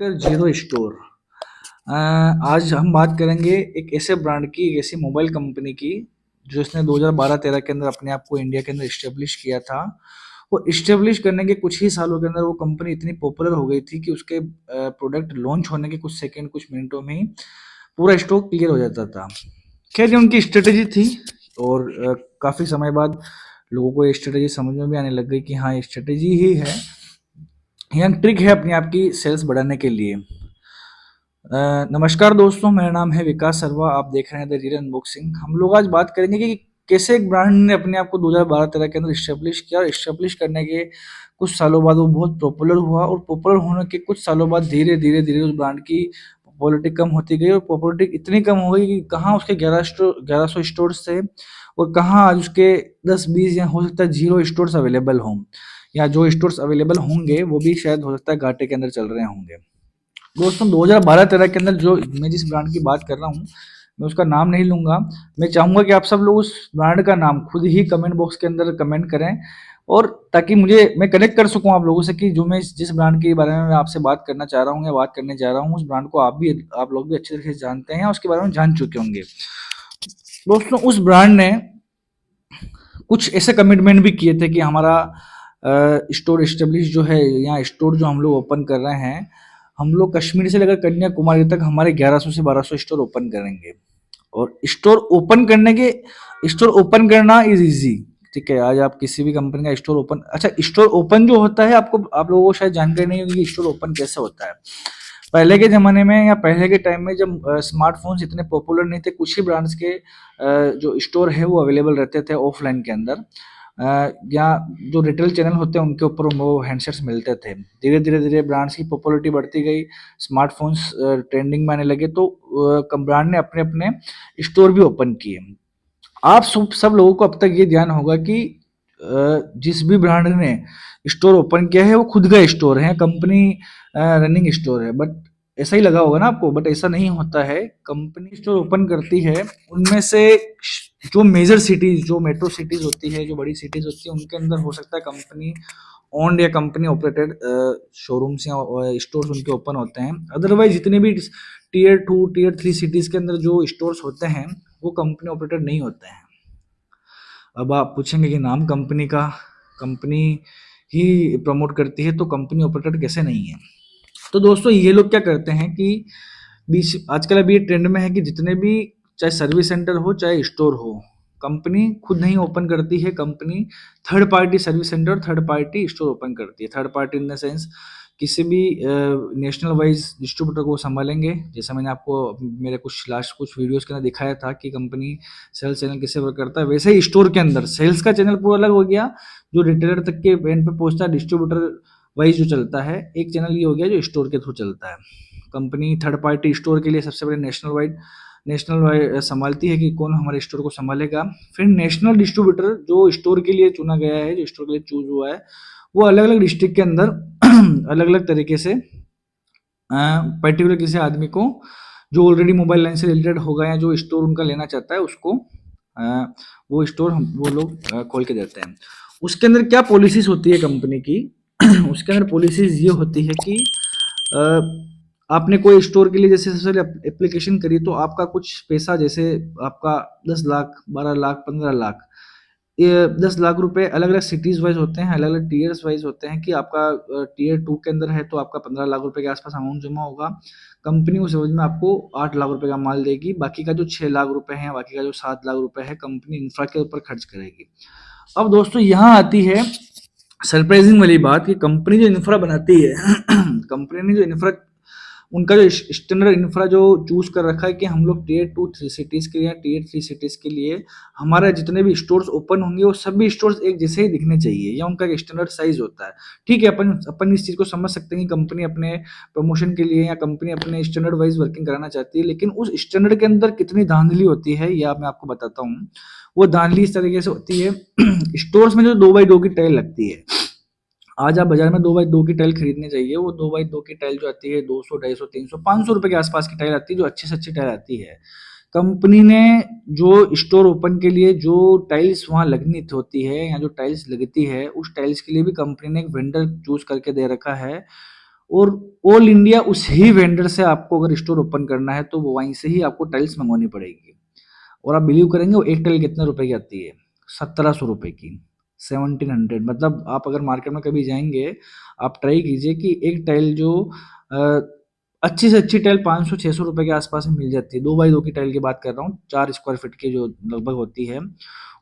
लेकर zero store. आज हम बात करेंगे एक ऐसे ब्रांड की, एक ऐसी मोबाइल कंपनी की जो इसने 2012-13 के अंदर अपने आप को इंडिया के अंदर इस्टेब्लिश किया था। और इस्टेब्लिश करने के कुछ ही सालों के अंदर वो कंपनी इतनी पॉपुलर हो गई थी कि उसके प्रोडक्ट लॉन्च होने के कुछ सेकंड, कुछ मिनटों में ही पूरा स्टॉक क्लियर हो जाता था। खैर, ये उनकी स्ट्रेटेजी थी और काफ़ी समय बाद लोगों को ये स्ट्रेटेजी समझ में भी आने लग गई कि हाँ, ये स्ट्रेटेजी ही है, यह ट्रिक है अपने आप की सेल्स बढ़ाने के लिए। नमस्कार दोस्तों, मेरा नाम है विकास सर्वा। आप देख रहे हैं द रियल अनबॉक्सिंग। हम लोग आज बात करेंगे कि कैसे एक ब्रांड ने अपने आप को 2012-13 के अंदर इस्टेब्लिश किया, और इस्टेब्लिश करने के कुछ सालों बाद वो बहुत पॉपुलर हुआ, और पॉपुलर होने के कुछ सालों बाद धीरे धीरे धीरे उस ब्रांड की पॉपुलरिटी कम होती गई, और पॉपुलरिटी इतनी कम हो गई कि कहाँ उसके 1100 स्टोर्स थे और कहाँ आज उसके 10-20 या हो सकता है जीरो स्टोर्स अवेलेबल हों, या जो स्टोर्स अवेलेबल होंगे वो भी शायद हो सकता है घाटे के अंदर चल रहे होंगे। दोस्तों, 2012-13 के अंदर जो मैं जिस ब्रांड की बात कर रहा हूँ, मैं उसका नाम नहीं लूँगा। मैं चाहूँगा कि आप सब लोग उस ब्रांड का नाम खुद ही कमेंट बॉक्स के अंदर कमेंट करें, और ताकि मैं कनेक्ट कर सकूँ आप लोगों से कि जो मैं जिस ब्रांड के बारे में मैं आपसे बात करना चाह रहा हूँ या बात करने जा रहा हूँ, उस ब्रांड को आप लोग भी अच्छी तरीके से जानते हैं या उसके बारे में जान चुके होंगे। दोस्तों, उस ब्रांड ने कुछ ऐसे कमिटमेंट भी किए थे कि हमारा स्टोर एस्टेब्लिश जो है, या स्टोर जो हम लोग ओपन कर रहे हैं, हम लोग कश्मीर से लेकर कन्याकुमारी तक हमारे 1100 से 1200 स्टोर ओपन करेंगे। और स्टोर ओपन करना इज इजी। ठीक है, आज आप किसी भी कंपनी का स्टोर ओपन जो होता है, आप लोगों को शायद जानकारी नहीं होगी कि स्टोर ओपन कैसे होता है। पहले के ज़माने में या पहले के टाइम में जब स्मार्टफ़ोन्स इतने पॉपुलर नहीं थे, कुछ ही ब्रांड्स के जो स्टोर है वो अवेलेबल रहते थे ऑफ़लाइन के अंदर, या जो रिटेल चैनल होते हैं उनके ऊपर वो हैंडसेट्स मिलते थे। धीरे-धीरे ब्रांड्स की पॉपुलरिटी बढ़ती गई, स्मार्टफ़ोन्स ट्रेंडिंग में आने लगे, तो ब्रांड ने अपने-अपने स्टोर भी ओपन किए। आप सब लोगों को अब तक ये ध्यान होगा कि जिस भी ब्रांड ने स्टोर ओपन किया है वो खुद का स्टोर है, कंपनी रनिंग स्टोर है। बट ऐसा ही लगा होगा ना आपको, बट ऐसा नहीं होता है। कंपनी स्टोर ओपन करती है, उनमें से जो मेजर सिटीज, जो मेट्रो सिटीज होती है, जो बड़ी सिटीज होती है, उनके अंदर हो सकता है कंपनी ओन्ड या कंपनी ऑपरेटेड शोरूम्स या स्टोर्स उनके ओपन होते हैं। अदरवाइज जितने भी टीयर 2 टीयर 3 सिटीज के अंदर जो स्टोर्स होते हैं वो कंपनी ऑपरेटेड नहीं होते हैं। अब आप पूछेंगे कि नाम कंपनी ही प्रमोट करती है, तो कंपनी ऑपरेटेड कैसे नहीं है? तो दोस्तों, ये लोग क्या करते हैं कि बीच आजकल अभी ये ट्रेंड में है कि जितने भी, चाहे सर्विस सेंटर हो चाहे स्टोर हो, कंपनी खुद नहीं ओपन करती है। Company third party service centre, third party store open करती है। Third party in the sense किसी भी नेशनल वाइज डिस्ट्रीब्यूटर को संभालेंगे। जैसा मैंने आपको मेरे कुछ वीडियोस के अंदर दिखाया था कि कंपनी सेल्स चैनल कैसे वर्क करता है, वैसे ही स्टोर के अंदर सेल्स का चैनल पूरा अलग हो गया, जो रिटेलर तक के एंड पे पहुंचता है, डिस्ट्रीब्यूटर वाइज जो चलता है। एक चैनल ये हो गया जो स्टोर के थ्रू चलता है। कंपनी थर्ड पार्टी स्टोर के लिए सबसे पहले नेशनल वाइड संभालती है कि कौन हमारे स्टोर को संभालेगा। फिर नेशनल डिस्ट्रीब्यूटर जो स्टोर के लिए चुना गया है, जो स्टोर के लिए चूज हुआ है, वो अलग अलग डिस्ट्रिक्ट के अंदर अलग अलग तरीके से पर्टिकुलर किसी आदमी को, जो ऑलरेडी मोबाइल लाइन से रिलेटेड होगा या जो स्टोर उनका लेना चाहता है, उसको वो स्टोर वो लोग खोल के देते हैं। उसके अंदर क्या पॉलिसीज होती है कंपनी की? उसके अंदर पॉलिसीज ये होती है कि आपने कोई स्टोर के लिए जैसे सबसे पहले एप्लीकेशन करी, तो आपका कुछ पैसा, जैसे आपका 10 लाख, 12 लाख, 15 लाख, ये 10 लाख रुपए अलग अलग सिटीज वाइज होते हैं, अलग अलग टीयर्स वाइज होते हैं। कि आपका टीयर 2 के अंदर है तो आपका 15 लाख रुपए के आसपास अमाउंट जमा होगा। कंपनी उस एवज में आपको 8 लाख रुपए का माल देगी। बाकी का जो 6 लाख रुपए है, बाकी का जो 7 लाख रुपए है, कंपनी इंफ्रा के ऊपर खर्च करेगी। अब दोस्तों, यहाँ आती है सरप्राइजिंग वाली बात कि कंपनी जो इंफ्रा बनाती है कंपनी ने जो इंफ्रा, उनका जो स्टैंडर्ड इंफ्रा जो चूज कर रखा है कि हम लोग टीयर 2 सिटीज के लिए, टीयर 3 सिटीज के लिए हमारे जितने भी स्टोर्स ओपन होंगे वो सभी स्टोर्स एक जैसे ही दिखने चाहिए, या उनका एक स्टैंडर्ड साइज होता है। ठीक है, अपन इस चीज को समझ सकते हैं कि कंपनी अपने प्रमोशन के लिए या कंपनी अपने स्टैंडर्ड वाइज वर्किंग कराना चाहती है, लेकिन उस स्टैंडर्ड के अंदर कितनी धांधली होती है या मैं आपको बताता हूँ। वो धांधली इस तरीके से होती है स्टोर्स में जो 2x2 की टाइल लगती है, आज आप बाजार में 2x2 की टाइल खरीदने जाइए, वो 2x2 की टाइल जो आती है 200, 250, 300, 500 रुपए के आसपास की टाइल आती है, जो अच्छी से अच्छी टाइल आती है। कंपनी ने जो स्टोर ओपन के लिए जो टाइल्स वहां लगनी होती है, या जो टाइल्स लगती है, उस टाइल्स के लिए भी कंपनी ने एक वेंडर चूज करके दे रखा है। और ऑल इंडिया उस ही वेंडर से आपको अगर स्टोर ओपन करना है तो वो वहीं से ही आपको टाइल्स मंगवानी पड़ेगी। और आप बिलीव करेंगे वो एक टाइल कितने रुपए की आती है? 1700 रुपए की, 1700। मतलब आप अगर मार्केट में कभी जाएंगे, आप ट्राई कीजिए कि एक टाइल जो अ, अच्छी से अच्छी टाइल 500-600 रुपए के आसपास में मिल जाती है। 2x2 की टाइल की बात कर रहा हूँ, 4 स्क्वायर फीट की जो लगभग होती है।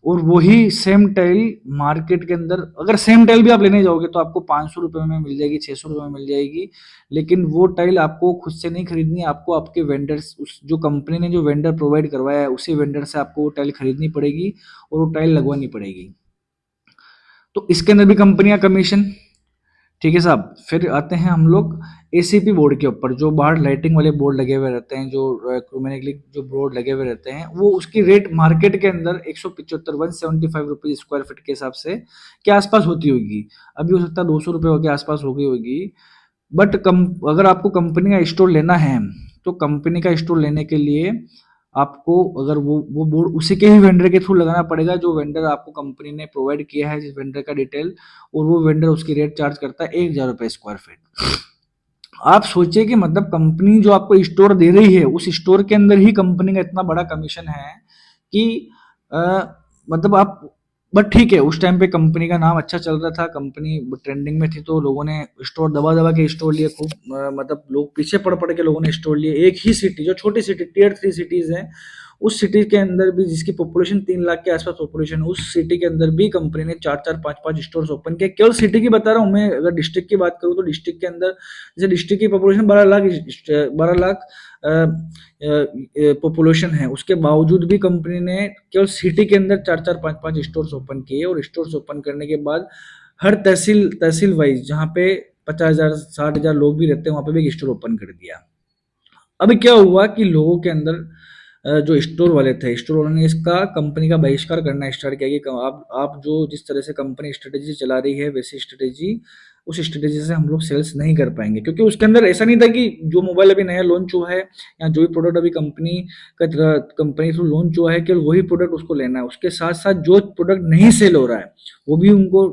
और वही सेम टाइल मार्केट के अंदर, अगर सेम टाइल भी आप लेने जाओगे तो आपको 500 रुपए में मिल जाएगी, 600 रुपए में मिल जाएगी। लेकिन वो टाइल आपको खुद से नहीं खरीदनी है, आपको आपके वेंडर्स, उस जो कंपनी ने जो वेंडर प्रोवाइड करवाया है उसी वेंडर से आपको वो टाइल खरीदनी पड़ेगी और वो टाइल लगवानी पड़ेगी। तो इसके अंदर भी कंपनियां कमीशन। ठीक है साहब। फिर आते हैं हम लोग एसीपी बोर्ड के ऊपर, जो बाहर लाइटिंग वाले बोर्ड लगे हुए रहते हैं, जो क्रोमेटिक जो बोर्ड लगे हुए रहते हैं, वो उसकी रेट मार्केट के अंदर 175 175 रुपीज स्क्वायर फीट के हिसाब से के आसपास होती होगी। अभी हो सकता है 200 रुपये के आसपास हो गई होगी। बट कम, अगर आपको कंपनी का स्टोर लेना है तो कंपनी का स्टोर लेने के लिए आपको, अगर वो बोर्ड उसी के ही वेंडर के थ्रू लगाना पड़ेगा, जो वेंडर आपको कंपनी ने प्रोवाइड किया है, जिस वेंडर का डिटेल, और वो वेंडर उसकी रेट चार्ज करता है 1000 रुपये स्क्वायर फीट। आप सोचिए कि मतलब कंपनी जो आपको स्टोर दे रही है, उस स्टोर के अंदर ही कंपनी का इतना बड़ा कमीशन है कि अ, मतलब आप, बट ठीक है, उस टाइम पे कंपनी का नाम अच्छा चल रहा था, कंपनी ट्रेंडिंग में थी, तो लोगों ने स्टोर दबा दबा के स्टोर लिए खूब। मतलब लोग पीछे पड़ पड़ के लोगों ने स्टोर लिए। एक ही सिटी, जो छोटी सिटी टियर 3 सिटीज है, उस सिटी के अंदर भी, जिसकी पॉपुलेशन 3 लाख के आसपास पॉपुलेशन है, उस सिटी के अंदर भी कंपनी ने 4-4 5-5 स्टोर ओपन किए। केवल सिटी की बता रहा हूँ मैं। अगर डिस्ट्रिक्ट की बात करूँ तो डिस्ट्रिक्ट के अंदर, जैसे डिस्ट्रिक्ट की पॉपुलेशन 12 लाख, 12 लाख पॉपुलेशन है, उसके बावजूद भी कंपनी ने केवल सिटी के अंदर 4-4 5-5 स्टोर्स ओपन किए। और स्टोर्स ओपन करने के बाद हर तहसील तहसील वाइज, जहाँ पे 50,000 60,000 लोग भी रहते हैं, वहां पे भी एक स्टोर ओपन कर दिया। अभी क्या हुआ कि लोगों के अंदर जो स्टोर वाले थे, स्टोर वालों ने इसका, कंपनी का बहिष्कार करना स्टार्ट किया कि आप जो जिस तरह से कंपनी स्ट्रेटेजी चला रही है, वैसी स्ट्रेटेजी, उस स्ट्रेटेजी से हम लोग सेल्स नहीं कर पाएंगे। क्योंकि उसके अंदर ऐसा नहीं था कि जो मोबाइल अभी नया लॉन्च हुआ है, या जो भी प्रोडक्ट अभी कंपनी थ्रू लॉन्च हुआ है, केवल वही प्रोडक्ट उसको लेना है। उसके साथ साथ जो प्रोडक्ट नहीं सेल हो रहा है वो भी उनको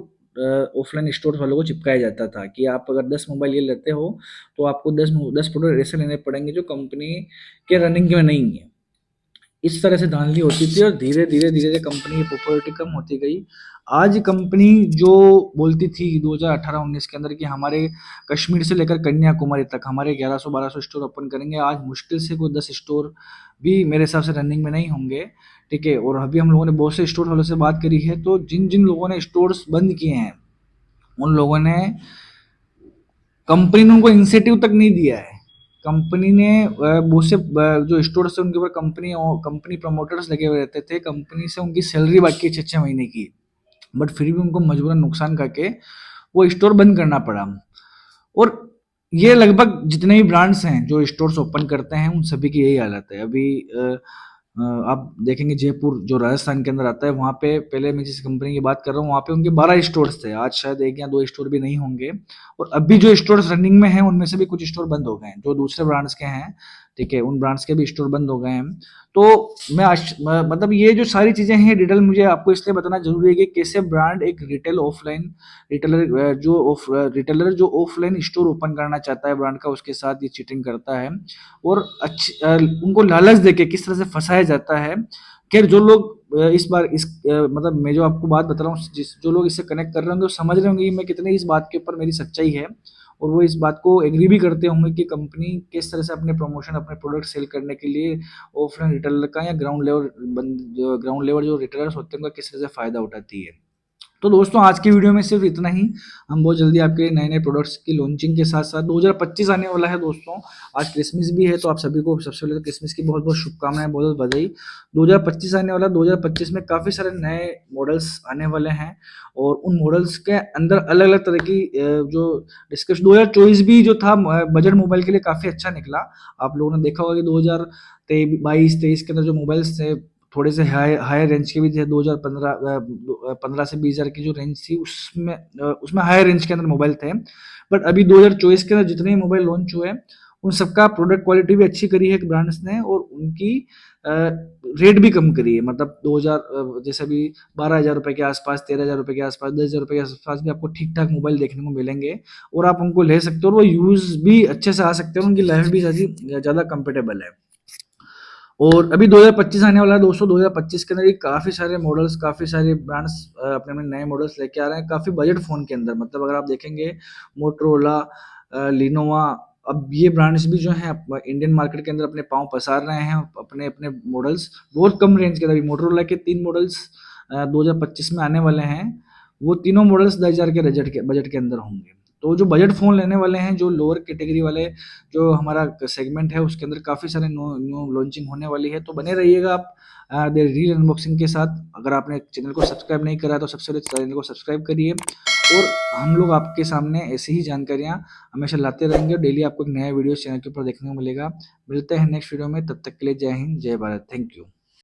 ऑफलाइन स्टोर वालों को चिपकाया जाता था कि आप अगर 10 मोबाइल ये लेते हो तो आपको 10 प्रोडक्ट ऐसे लेने पड़ेंगे जो कंपनी के रनिंग में नहीं है। इस तरह से धांधली होती थी, और धीरे धीरे धीरे धीरे कंपनी की पॉपुलरिटी कम होती गई। आज कंपनी जो बोलती थी 2018-19 के अंदर कि हमारे कश्मीर से लेकर कन्याकुमारी तक हमारे 1100-1200 स्टोर ओपन करेंगे, आज मुश्किल से कोई 10 स्टोर भी मेरे हिसाब से रनिंग में नहीं होंगे। ठीक है। और अभी हम लोगों ने बहुत से स्टोर वालों से बात करी है, तो जिन जिन लोगों ने स्टोर्स बंद किए हैं, उन लोगों ने, कंपनी ने उनको इंसेंटिव तक नहीं दिया है। कंपनी ने बहुत से जो स्टोर्स थे उनके ऊपर कंपनी प्रमोटर्स लगे हुए रहते थे, कंपनी से उनकी सैलरी बाकी है 6-6 महीने की, बट फिर भी उनको मजबूरन नुकसान करके वो स्टोर बंद करना पड़ा। और ये लगभग जितने भी ब्रांड्स हैं जो स्टोर्स ओपन करते हैं, उन सभी की यही हालत है। अभी आप देखेंगे जयपुर जो राजस्थान के अंदर आता है, वहाँ पे पहले मैं जिस कंपनी की बात कर रहा हूँ, वहाँ पे उनके 12 स्टोर्स थे, आज शायद 1 या 2 स्टोर भी नहीं होंगे। और अभी जो स्टोर्स रनिंग में हैं उनमें से भी कुछ स्टोर बंद हो गए हैं, जो दूसरे ब्रांड्स के हैं। ठीक है, उन ब्रांड्स के भी स्टोर बंद हो गए हैं। तो मतलब ये जो सारी चीजें हैं, डिटेल मुझे आपको इसलिए बताना जरूरी है कि कैसे ब्रांड एक रिटेल ऑफलाइन रिटेलर जो ऑफलाइन स्टोर ओपन करना चाहता है ब्रांड का, उसके साथ ये चीटिंग करता है। और उनको लालच देके किस तरह से फंसाया जाता है। खैर, जो लोग इस बार मतलब मैं जो आपको बात बता रहा हूँ, जो लोग इससे कनेक्ट कर रहे होंगे वो समझ रहे होंगे कि मैं कितने इस बात के ऊपर मेरी सच्चाई है, और वो इस बात को एग्री भी करते होंगे कि कंपनी किस तरह से अपने प्रमोशन, अपने प्रोडक्ट सेल करने के लिए ऑफलाइन रिटेलर का, या ग्राउंड लेवल जो रिटेलर्स होते हैं उनका किस तरह से फायदा उठाती है। तो दोस्तों, आज की वीडियो में सिर्फ इतना ही। हम बहुत जल्दी आपके नए नए प्रोडक्ट्स की लॉन्चिंग के साथ साथ 2025 आने वाला है दोस्तों। आज क्रिसमस भी है, तो आप सभी को सबसे पहले तो क्रिसमस की बहुत बहुत शुभकामनाएं, बहुत बहुत बधाई। 2025 आने वाला, 2025 में काफ़ी सारे नए मॉडल्स आने वाले हैं, और उन मॉडल्स के अंदर अलग अलग तरह की जो डिस्कशन, 2024 भी जो था बजट मोबाइल के लिए काफ़ी अच्छा निकला। आप लोगों ने देखा होगा कि 2022-23 के अंदर जो मोबाइल्स थे, थोड़े से हायर रेंज के भी थे। 2015 से 20,000 की जो रेंज थी, उसमें हायर रेंज के अंदर मोबाइल थे। बट अभी 2024 के अंदर जितने मोबाइल लॉन्च हुए, उन सबका प्रोडक्ट क्वालिटी भी अच्छी करी है ब्रांड्स ने, और उनकी रेट भी कम करी है, मतलब 2000 जैसे अभी 12,000 रुपये के आसपास, 13,000 रुपये के आसपास, 10,000 रुपये के आसपास भी आपको ठीक ठाक मोबाइल देखने को मिलेंगे और आप उनको ले सकते हो और वो यूज़ भी अच्छे से आ सकते हैं, उनकी लाइफ भी ज़्यादा कंफर्टेबल है। और अभी 2025 आने वाला है दोस्तों, 2025 के अंदर ये काफ़ी सारे मॉडल्स, काफ़ी सारे ब्रांड्स अपने अपने नए मॉडल्स लेके आ रहे हैं, काफ़ी बजट फ़ोन के अंदर। मतलब अगर आप देखेंगे मोटरोला, लिनोवा, अब ये ब्रांड्स भी जो हैं इंडियन मार्केट के अंदर अपने पाँव पसार रहे हैं, अपने अपने मॉडल्स बहुत कम रेंज के अंदर। अभी मोटरोला के 3 मॉडल्स 2025 में आने वाले हैं, वो तीनों मॉडल्स 10,000 के बजट के अंदर होंगे। तो जो बजट फ़ोन लेने वाले हैं, जो लोअर कैटेगरी वाले, जो हमारा सेगमेंट है उसके अंदर काफ़ी सारे न्यू न्यू लॉन्चिंग होने वाली है, तो बने रहिएगा आप द रील अनबॉक्सिंग के साथ। अगर आपने चैनल को सब्सक्राइब नहीं करा तो सबसे पहले चैनल को सब्सक्राइब करिए और हम लोग आपके सामने ऐसी ही जानकारियाँ हमेशा लाते रहेंगे। डेली आपको एक नया वीडियो चैनल के ऊपर देखने को मिलेगा। मिलते हैं नेक्स्ट वीडियो में, तब तक के लिए जय हिंद, जय भारत, थैंक यू।